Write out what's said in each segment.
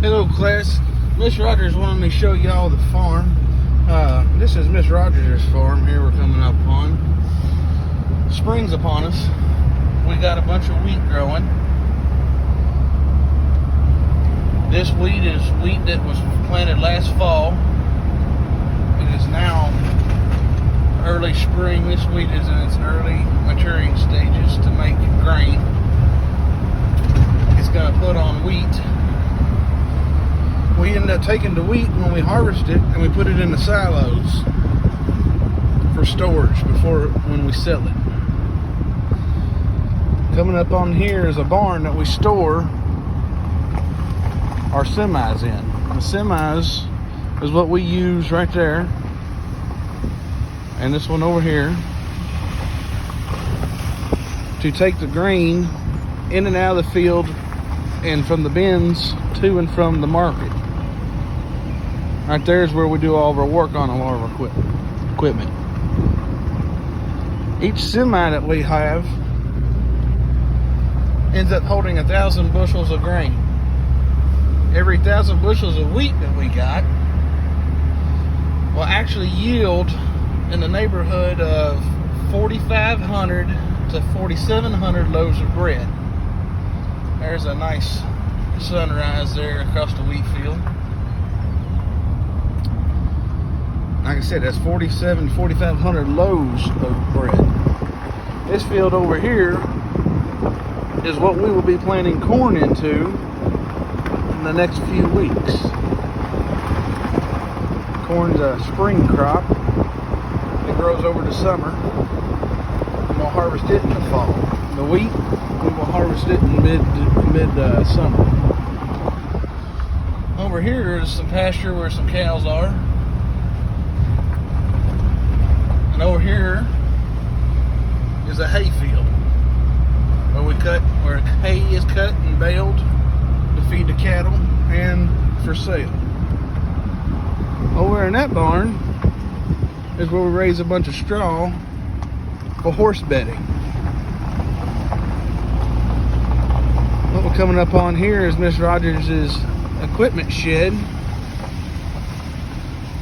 Hello class, Miss Rogers wanted me to show y'all the farm. This is Miss Rogers' farm here we're coming up on. Spring's upon us. We got a bunch of wheat growing. This wheat is wheat that was planted last fall. It is now early spring. This wheat is in its early maturing stages to make grain. It's going to put on wheat. We end up taking the wheat when we harvest it and we put it in the silos for storage when we sell it. Coming up on here is a barn that we store our semis in. The semis is what we use right there, and this one over here, to take the grain in and out of the field and from the bins to and from the market. Right there is where we do all of our work on all of our equipment. Each semi that we have ends up holding 1,000 bushels of grain. Every 1,000 bushels of wheat that we got will actually yield in the neighborhood of 4,500 to 4,700 loaves of bread. There's a nice sunrise there across the wheat field. Like I said, that's 4,500 loaves of bread. This field over here is what we will be planting corn into in the next few weeks. Corn's a spring crop. It grows over the summer. And we'll harvest it in the fall. The wheat, we will harvest it in mid-summer. Over here is some pasture where some cows are. And over here is a hay field where hay is cut and baled to feed the cattle and for sale. Over in that barn is where we raise a bunch of straw for horse bedding. What we're coming up on here is Miss Rogers' equipment shed,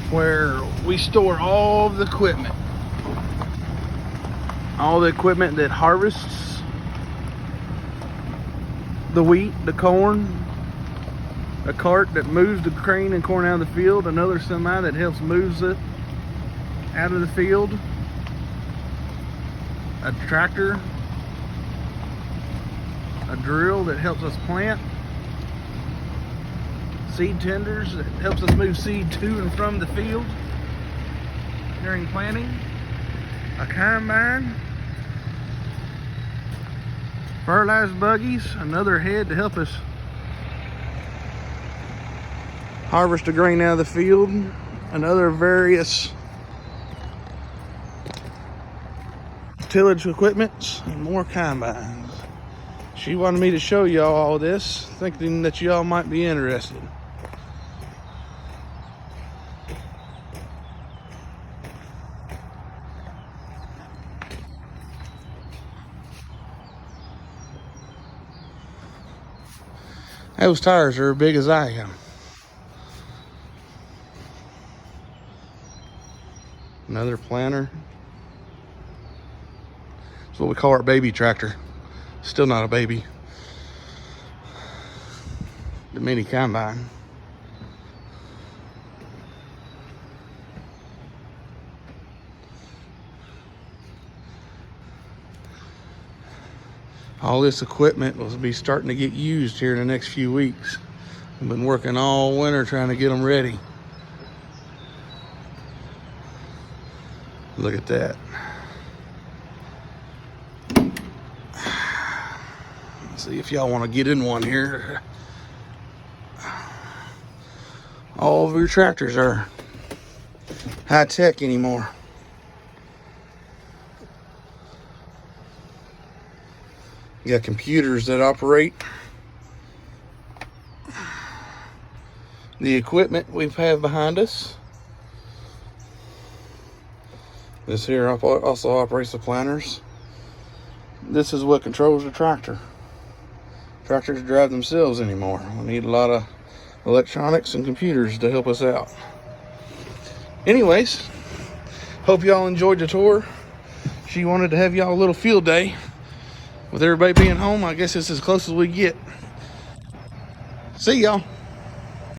where we store all of the equipment. All the equipment that harvests the wheat, the corn, a cart that moves the grain and corn out of the field, another semi that helps moves it out of the field, a tractor, a drill that helps us plant, seed tenders that helps us move seed to and from the field during planting, a combine, fertilizer buggies, another head to help us harvest the grain out of the field, and other various tillage equipment, and more combines. She wanted me to show y'all all this, thinking that y'all might be interested. Those tires are as big as I am. Another planter. That's what we call our baby tractor. Still not a baby. The mini combine. All this equipment will be starting to get used here in the next few weeks. I've been working all winter trying to get them ready. Look at that. Let's see if y'all want to get in one here. All of your tractors are high tech anymore. You got computers that operate the equipment we have behind us. This here also operates the planters. This is what controls the tractor. Tractors drive themselves anymore. We need a lot electronics and computers to help us out. Anyways, hope y'all enjoyed the tour. She wanted to have y'all a little field day. With everybody being home, I guess it's as close as we get. See y'all.